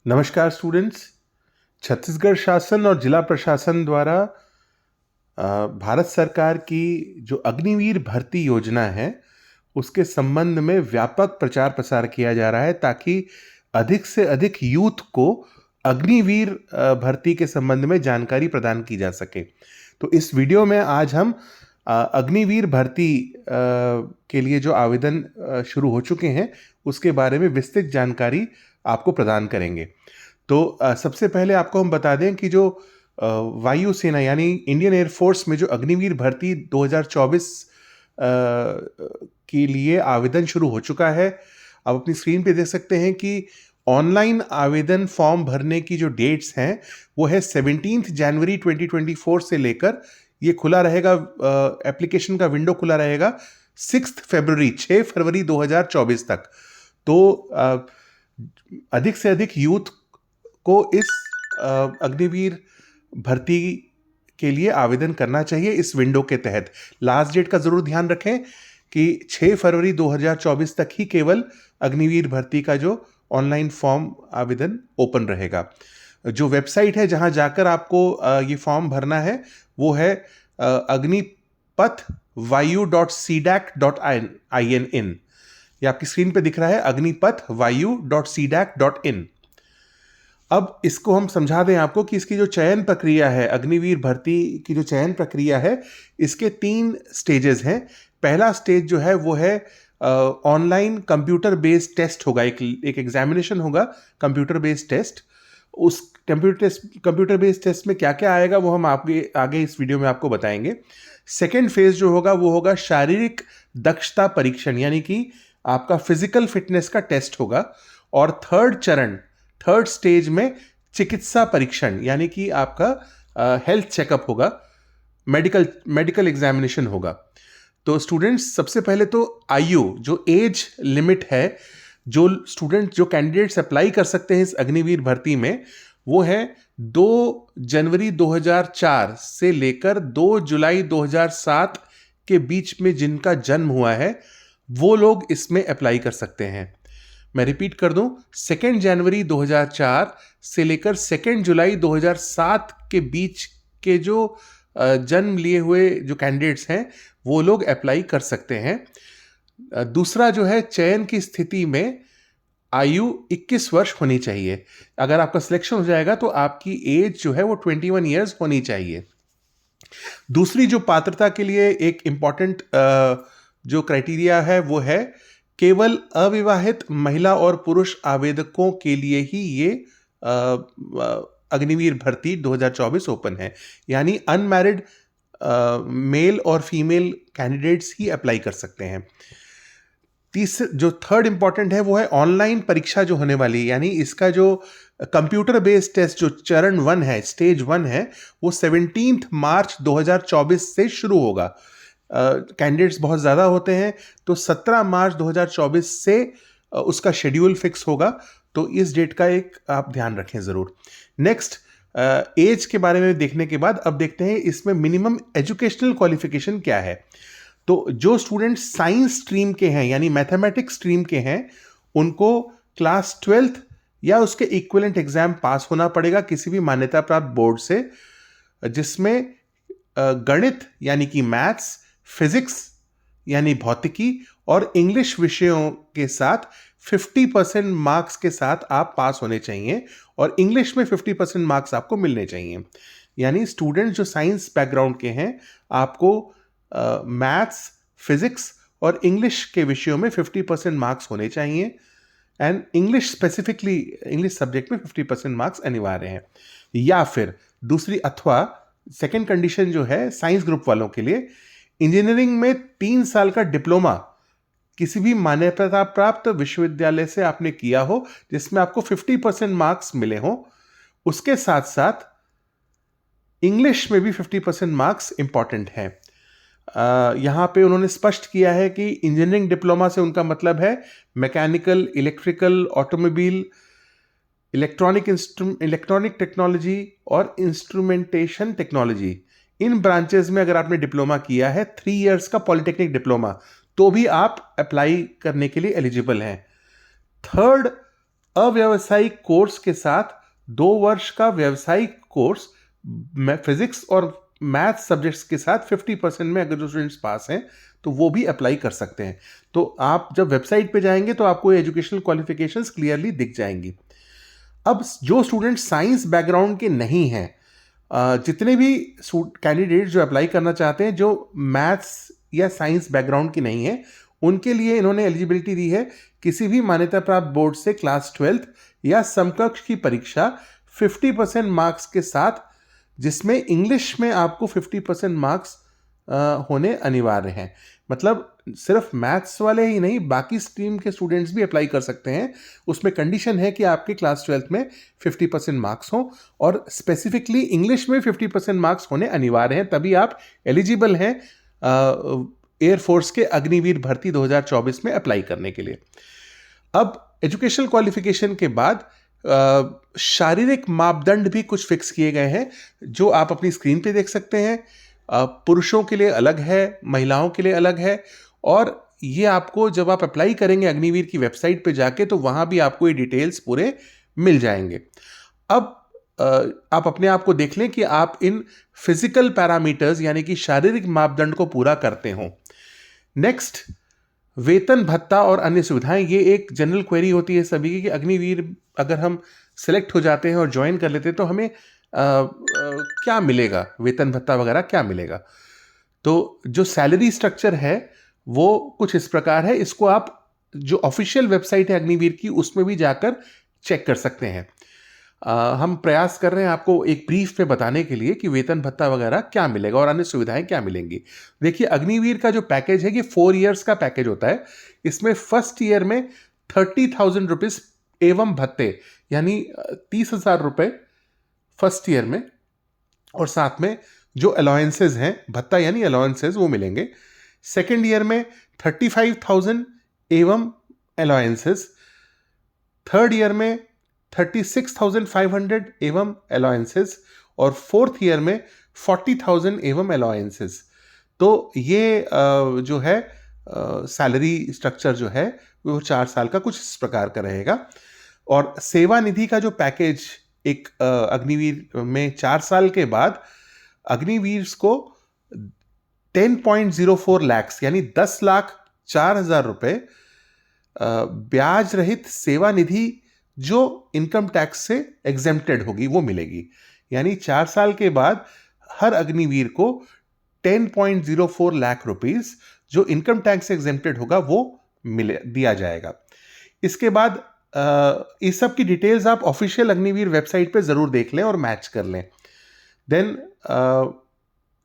नमस्कार स्टूडेंट्स। छत्तीसगढ़ शासन और जिला प्रशासन द्वारा भारत सरकार की जो अग्निवीर भर्ती योजना है उसके संबंध में व्यापक प्रचार प्रसार किया जा रहा है ताकि अधिक से अधिक यूथ को अग्निवीर भर्ती के संबंध में जानकारी प्रदान की जा सके। तो इस वीडियो में आज हम अग्निवीर भर्ती के लिए जो आवेदन शुरू हो चुके हैं उसके बारे में विस्तृत जानकारी आपको प्रदान करेंगे। तो सबसे पहले आपको हम बता दें कि जो वायुसेना यानी इंडियन एयरफोर्स में जो अग्निवीर भर्ती 2024 के लिए आवेदन शुरू हो चुका है। आप अपनी स्क्रीन पे देख सकते हैं कि ऑनलाइन आवेदन फॉर्म भरने की जो डेट्स हैं वो है 17 जनवरी 2024 से लेकर ये खुला रहेगा, एप्लीकेशन का विंडो खुला रहेगा 6 फरवरी 2024 तक। तो अधिक से अधिक यूथ को इस अग्निवीर भर्ती के लिए आवेदन करना चाहिए इस विंडो के तहत। लास्ट डेट का ज़रूर ध्यान रखें कि 6 फरवरी 2024 तक ही केवल अग्निवीर भर्ती का जो ऑनलाइन फॉर्म आवेदन ओपन रहेगा। जो वेबसाइट है जहां जाकर आपको ये फॉर्म भरना है वो है agnipatvayu.cdac.in। ये आपकी स्क्रीन पे दिख रहा है, agnipatvayu.cdac.in। अब इसको हम समझा दें आपको कि इसकी जो चयन प्रक्रिया है, अग्निवीर भर्ती की जो चयन प्रक्रिया है, इसके 3 स्टेजेस हैं। पहला स्टेज जो है वो है ऑनलाइन कंप्यूटर बेस्ड टेस्ट होगा, एक एग्जामिनेशन होगा, कंप्यूटर बेस्ड टेस्ट। उस कंप्यूटर बेस्ड टेस्ट में क्या क्या आएगा वो हम आगे इस वीडियो में आपको बताएंगे। सेकेंड फेज जो होगा वो होगा शारीरिक दक्षता परीक्षण, यानी कि आपका फिजिकल फिटनेस का टेस्ट होगा। और थर्ड स्टेज में चिकित्सा परीक्षण, यानी कि आपका हेल्थ चेकअप होगा, मेडिकल एग्जामिनेशन होगा। तो स्टूडेंट्स, सबसे पहले तो आयु, जो एज लिमिट है, जो स्टूडेंट जो कैंडिडेट्स अप्लाई कर सकते हैं इस अग्निवीर भर्ती में, वो है 2 जनवरी 2004 से लेकर 2 जुलाई 2007 के बीच में जिनका जन्म हुआ है वो लोग इसमें अप्लाई कर सकते हैं। मैं रिपीट कर दूं, 2 जनवरी 2004 से लेकर 2 जुलाई 2007 के बीच के जो जन्म लिए हुए जो कैंडिडेट्स हैं वो लोग अप्लाई कर सकते हैं। दूसरा जो है, चयन की स्थिति में आयु 21 वर्ष होनी चाहिए। अगर आपका सिलेक्शन हो जाएगा तो आपकी एज जो है वो 21 ईयर्स होनी चाहिए। दूसरी जो पात्रता के लिए एक इंपॉर्टेंट जो क्राइटेरिया है वो है केवल अविवाहित महिला और पुरुष आवेदकों के लिए ही ये अग्निवीर भर्ती 2024 ओपन है, यानी अनमैरिड मेल और फीमेल कैंडिडेट्स ही अप्लाई कर सकते हैं। जो थर्ड इंपॉर्टेंट है वो है ऑनलाइन परीक्षा जो होने वाली है, यानी इसका जो कंप्यूटर बेस्ड टेस्ट जो चरण 1 है, स्टेज 1 है, वो 17 मार्च 2024 से शुरू होगा। कैंडिडेट्स बहुत ज़्यादा होते हैं तो 17 मार्च 2024 से उसका शेड्यूल फिक्स होगा। तो इस डेट का एक आप ध्यान रखें ज़रूर। नेक्स्ट, एज के बारे में देखने के बाद अब देखते हैं इसमें मिनिमम एजुकेशनल क्वालिफिकेशन क्या है। तो जो स्टूडेंट साइंस स्ट्रीम के हैं यानी मैथमेटिक्स स्ट्रीम के हैं उनको क्लास 12th या उसके इक्विवेलेंट एग्जाम पास होना पड़ेगा किसी भी मान्यता प्राप्त बोर्ड से, जिसमें गणित यानी कि मैथ्स, फिजिक्स यानी भौतिकी और इंग्लिश विषयों के साथ 50% मार्क्स के साथ आप पास होने चाहिए और इंग्लिश में 50% मार्क्स आपको मिलने चाहिए। यानी स्टूडेंट जो साइंस बैकग्राउंड के हैं आपको मैथ्स, फिजिक्स और इंग्लिश के विषयों में 50% मार्क्स होने चाहिए and English specifically English subject में 50% मार्क्स अनिवार्य हैं। या फिर दूसरी अथवा सेकेंड कंडीशन जो है साइंस ग्रुप वालों के लिए, इंजीनियरिंग में 3 साल का डिप्लोमा किसी भी मान्यता प्राप्त विश्वविद्यालय से आपने किया हो जिसमें आपको 50% मार्क्स मिले हो। उसके साथ साथ इंग्लिश में भी 50% मार्क्स इंपॉर्टेंट है। यहाँ पे उन्होंने स्पष्ट किया है कि इंजीनियरिंग डिप्लोमा से उनका मतलब है mechanical, electrical, automobile, electronic technology और इंस्ट्रूमेंटेशन टेक्नोलॉजी। इन ब्रांचेस में अगर आपने डिप्लोमा किया है 3 इयर्स का पॉलिटेक्निक डिप्लोमा, तो भी आप अप्लाई करने के लिए एलिजिबल हैं। थर्ड अव्यावसायिक कोर्स के साथ 2 वर्ष का व्यावसायिक कोर्स फिजिक्स और मैथ सब्जेक्ट्स के साथ 50% में अगर जो स्टूडेंट्स पास हैं तो वो भी अप्लाई कर सकते हैं। तो आप जब वेबसाइट पे जाएंगे तो आपको एजुकेशनल क्वालिफिकेशंस क्लियरली दिख जाएंगी। अब जो स्टूडेंट साइंस बैकग्राउंड के नहीं हैं, जितने भी कैंडिडेट जो अप्लाई करना चाहते हैं जो मैथ्स या साइंस बैकग्राउंड के नहीं हैं, उनके लिए इन्होंने एलिजिबिलिटी दी है किसी भी मान्यता प्राप्त बोर्ड से क्लास 12th या समकक्ष की परीक्षा 50% मार्क्स के साथ, जिसमें इंग्लिश में आपको 50% मार्क्स होने अनिवार्य हैं। मतलब सिर्फ मैथ्स वाले ही नहीं, बाकी स्ट्रीम के स्टूडेंट्स भी अप्लाई कर सकते हैं। उसमें कंडीशन है कि आपके क्लास 12th में 50% मार्क्स हों और स्पेसिफिकली इंग्लिश में 50% मार्क्स होने अनिवार्य हैं, तभी आप एलिजिबल हैं एयरफोर्स के अग्निवीर भर्ती 2024 में अप्लाई करने के लिए। अब एजुकेशनल क्वालिफिकेशन के बाद शारीरिक मापदंड भी कुछ फिक्स किए गए हैं जो आप अपनी स्क्रीन पे देख सकते हैं। पुरुषों के लिए अलग है, महिलाओं के लिए अलग है, और ये आपको जब आप अप्लाई करेंगे अग्निवीर की वेबसाइट पे जाके तो वहाँ भी आपको ये डिटेल्स पूरे मिल जाएंगे। अब आप अपने आप को देख लें कि आप इन फिजिकल पैरामीटर्स यानी कि शारीरिक मापदंड को पूरा करते हो। नेक्स्ट, वेतन भत्ता और अन्य सुविधाएं। ये एक जनरल क्वेरी होती है सभी की कि अग्निवीर अगर हम सेलेक्ट हो जाते हैं और ज्वाइन कर लेते हैं तो हमें क्या मिलेगा, वेतन भत्ता वगैरह क्या मिलेगा। तो जो सैलरी स्ट्रक्चर है वो कुछ इस प्रकार है। इसको आप जो ऑफिशियल वेबसाइट है अग्निवीर की उसमें भी जाकर चेक कर सकते हैं। हम प्रयास कर रहे हैं आपको एक ब्रीफ में बताने के लिए कि वेतन भत्ता वगैरह क्या मिलेगा और अन्य सुविधाएं क्या मिलेंगी। देखिए, अग्निवीर का जो पैकेज है ये 4 ईयर्स का पैकेज होता है। इसमें फर्स्ट ईयर में 30,000 रुपीज एवं भत्ते यानी 30,000 रुपये फर्स्ट ईयर में, और साथ में जो अलाउंसेज हैं, भत्ता यानी अलाउंसेज, वो मिलेंगे। सेकेंड ईयर में 35,000 एवं अलाउंसेज, थर्ड ईयर में 36,500 एवं अलाउंसेज, और फोर्थ ईयर में 40,000 एवं अलाउंसेज। तो ये जो है सैलरी स्ट्रक्चर जो है वो 4 साल का कुछ इस प्रकार का रहेगा। और सेवा निधि का जो पैकेज एक अग्निवीर में 4 साल के बाद अग्निवीर को 10.04 लाख यानी 10,04,000 रुपए ब्याज रहित सेवा निधि जो इनकम टैक्स से एग्जेम्प्टेड होगी वो मिलेगी। यानी 4 साल के बाद हर अग्निवीर को 10.04 लाख रुपीस जो इनकम टैक्स से एग्जेम्प्टेड होगा वो दिया जाएगा। इसके बाद इस सब की डिटेल्स आप ऑफिशियल अग्निवीर वेबसाइट पे ज़रूर देख लें और मैच कर लें। देन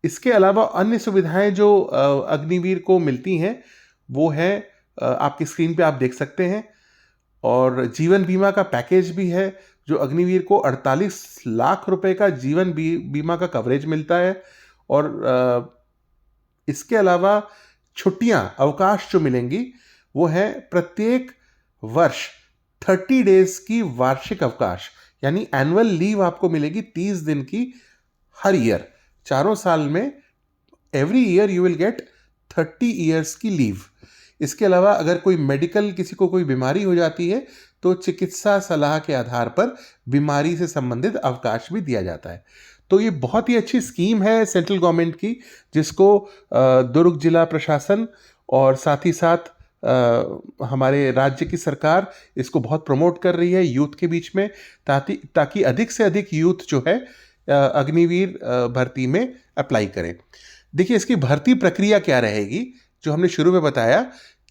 इसके अलावा अन्य सुविधाएं जो अग्निवीर को मिलती हैं वो है आपकी स्क्रीन पे आप देख सकते हैं। और जीवन बीमा का पैकेज भी है जो अग्निवीर को 48 लाख रुपए का जीवन बीमा का कवरेज मिलता है। और इसके अलावा छुट्टियां, अवकाश जो मिलेंगी वो है प्रत्येक वर्ष 30 डेज की वार्षिक अवकाश यानी एनुअल लीव आपको मिलेगी 30 दिन की हर ईयर। 4 साल में every year you will get 30 years की लीव। इसके अलावा अगर कोई मेडिकल, किसी को कोई बीमारी हो जाती है तो चिकित्सा सलाह के आधार पर बीमारी से संबंधित अवकाश भी दिया जाता है। तो ये बहुत ही अच्छी स्कीम है सेंट्रल गवर्नमेंट की, जिसको दुर्ग जिला प्रशासन और साथ ही साथ हमारे राज्य की सरकार इसको बहुत प्रमोट कर रही है यूथ के बीच में, ताकि अधिक से अधिक यूथ जो है अग्निवीर भर्ती में अप्लाई करें। देखिए, इसकी भर्ती प्रक्रिया क्या रहेगी, जो हमने शुरू में बताया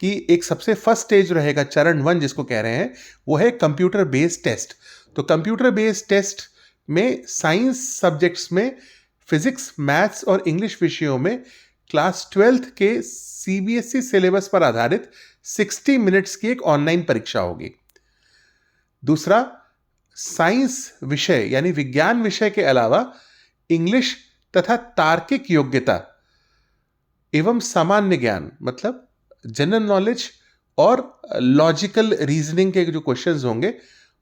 कि एक सबसे फर्स्ट स्टेज रहेगा, चरण 1 जिसको कह रहे हैं, वो है कंप्यूटर बेस्ड टेस्ट। तो कंप्यूटर बेस्ड टेस्ट में साइंस सब्जेक्ट्स में फिजिक्स, मैथ्स और इंग्लिश विषयों में क्लास 12th के CBSE सिलेबस पर आधारित 60 मिनट्स की एक ऑनलाइन परीक्षा होगी। दूसरा, साइंस विषय यानी विज्ञान विषय के अलावा इंग्लिश तथा तार्किक योग्यता एवं सामान्य ज्ञान मतलब जनरल नॉलेज और लॉजिकल रीजनिंग के जो क्वेश्चंस होंगे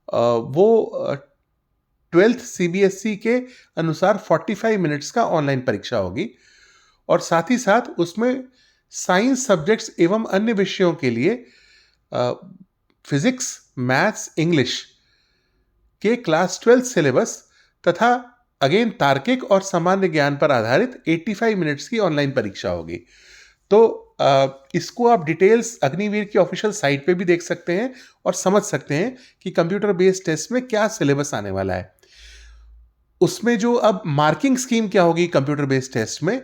वो 12th CBSE के अनुसार 45 मिनट्स का ऑनलाइन परीक्षा होगी। और साथ ही साथ उसमें साइंस सब्जेक्ट्स एवं अन्य विषयों के लिए फिजिक्स, मैथ्स, इंग्लिश के क्लास 12 सिलेबस तथा अगेन तार्किक और सामान्य ज्ञान पर आधारित 85 मिनट्स की ऑनलाइन परीक्षा होगी। तो इसको आप डिटेल्स अग्निवीर की ऑफिशियल साइट पे भी देख सकते हैं और समझ सकते हैं कि कंप्यूटर बेस्ड टेस्ट में क्या सिलेबस आने वाला है। उसमें जो अब मार्किंग स्कीम क्या होगी कंप्यूटर बेस्ड टेस्ट में,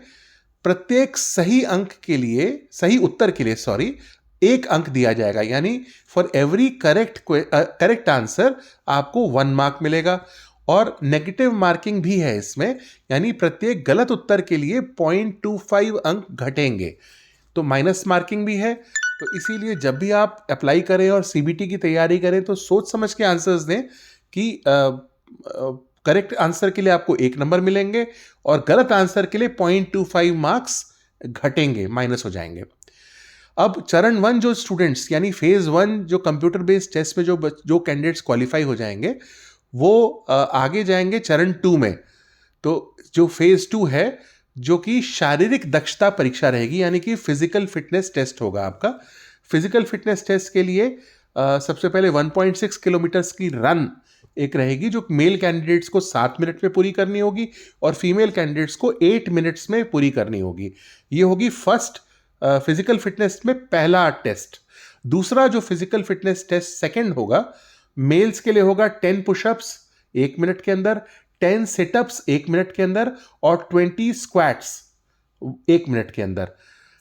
प्रत्येक सही उत्तर के लिए 1 अंक दिया जाएगा, यानी फॉर एवरी करेक्ट आंसर आपको 1 मार्क मिलेगा। और नेगेटिव मार्किंग भी है इसमें, यानी प्रत्येक गलत उत्तर के लिए 0.25 अंक घटेंगे, तो माइनस मार्किंग भी है। तो इसीलिए जब भी आप अप्लाई करें और सीबीटी की तैयारी करें तो सोच समझ के आंसर्स दें कि करेक्ट आंसर के लिए आपको 1 नंबर मिलेंगे और गलत आंसर के लिए 0.25 मार्क्स घटेंगे, माइनस हो जाएंगे। अब चरण 1 जो स्टूडेंट्स यानी फेज 1 जो कंप्यूटर बेस्ड टेस्ट में जो कैंडिडेट्स क्वालिफाई हो जाएंगे वो आगे जाएंगे चरण 2 में। तो जो फेज 2 है जो कि शारीरिक दक्षता परीक्षा रहेगी, यानी कि फिजिकल फिटनेस टेस्ट होगा आपका। फिजिकल फिटनेस टेस्ट के लिए सबसे पहले 1.6 किलोमीटर्स की रन एक रहेगी जो मेल कैंडिडेट्स को 7 मिनट में पूरी करनी होगी और फीमेल कैंडिडेट्स को 8 मिनट्स में पूरी करनी होगी। ये होगी फर्स्ट फिजिकल फिटनेस में पहला टेस्ट। दूसरा जो फिजिकल फिटनेस टेस्ट सेकंड होगा, मेल्स के लिए होगा 10 पुशअप्स 1 मिनट के अंदर, 10 सिटअप्स 1 मिनट के अंदर और 20 स्क्वाट्स 1 मिनट के अंदर।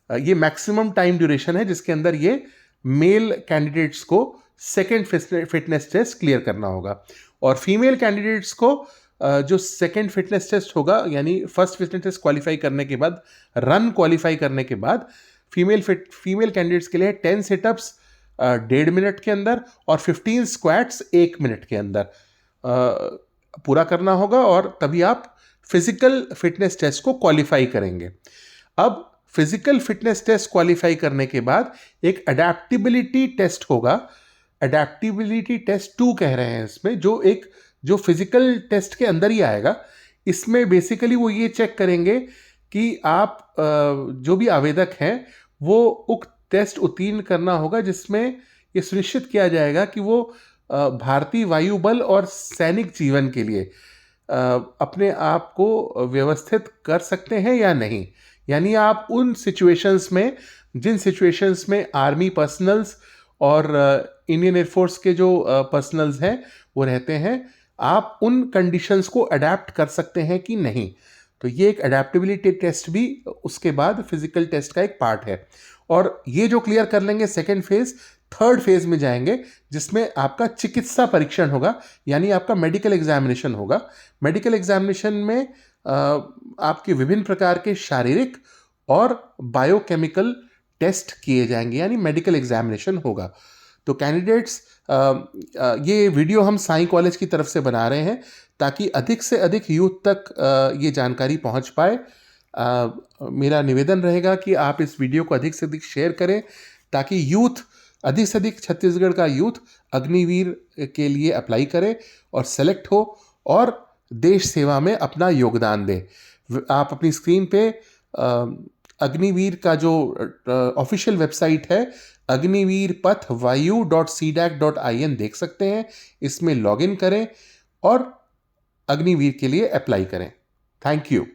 ये मैक्सिमम टाइम ड्यूरेशन है जिसके अंदर ये मेल कैंडिडेट्स को सेकेंड फिटनेस टेस्ट क्लियर करना होगा। और फीमेल कैंडिडेट्स को जो सेकेंड फिटनेस टेस्ट होगा, यानी फर्स्ट फिटनेस टेस्ट क्वालिफाई करने के बाद, रन क्वालिफाई करने के बाद फीमेल कैंडिडेट्स के लिए 10 सिटअप्स 1.5 मिनट के अंदर और 15 स्क्वाट्स 1 मिनट के अंदर पूरा करना होगा और तभी आप फिजिकल फिटनेस टेस्ट को क्वालिफाई करेंगे। अब फिजिकल फिटनेस टेस्ट क्वालिफाई करने के बाद एक अडेप्टिबिलिटी टेस्ट होगा। अडेप्टिबिलिटी टेस्ट 2 कह रहे हैं इसमें, जो फिजिकल टेस्ट के अंदर ही आएगा। इसमें बेसिकली वो ये चेक करेंगे कि आप जो भी आवेदक हैं वो उक्त टेस्ट उत्तीर्ण करना होगा, जिसमें ये सुनिश्चित किया जाएगा कि वो भारतीय वायुबल और सैनिक जीवन के लिए अपने आप को व्यवस्थित कर सकते हैं या नहीं। यानी आप उन सिचुएशंस में, जिन सिचुएशंस में आर्मी पर्सनल्स और इंडियन एयरफोर्स के जो पर्सनल्स हैं वो रहते हैं, आप उन कंडीशंस को अडेप्ट कर सकते हैं कि नहीं। तो ये एक अडेप्टिबिलिटी टेस्ट भी उसके बाद फिजिकल टेस्ट का एक पार्ट है। और ये जो क्लियर कर लेंगे सेकेंड फेज, थर्ड फेज में जाएंगे जिसमें आपका चिकित्सा परीक्षण होगा, यानी आपका मेडिकल एग्जामिनेशन होगा। मेडिकल एग्जामिनेशन में आपके विभिन्न प्रकार के शारीरिक और बायोकेमिकल टेस्ट किए जाएंगे, यानी मेडिकल एग्जामिनेशन होगा। तो कैंडिडेट्स, ये वीडियो हम साई कॉलेज की तरफ से बना रहे हैं ताकि अधिक से अधिक यूथ तक ये जानकारी पहुंच पाए। मेरा निवेदन रहेगा कि आप इस वीडियो को अधिक से अधिक शेयर करें ताकि अधिक से अधिक छत्तीसगढ़ का यूथ अग्निवीर के लिए अप्लाई करे और सेलेक्ट हो और देश सेवा में अपना योगदान दे। आप अपनी स्क्रीन पे अग्निवीर का जो ऑफिशियल वेबसाइट है agniveerpathvayu.cdac.in देख सकते हैं। इसमें लॉगिन करें और अग्निवीर के लिए अप्लाई करें। Thank you.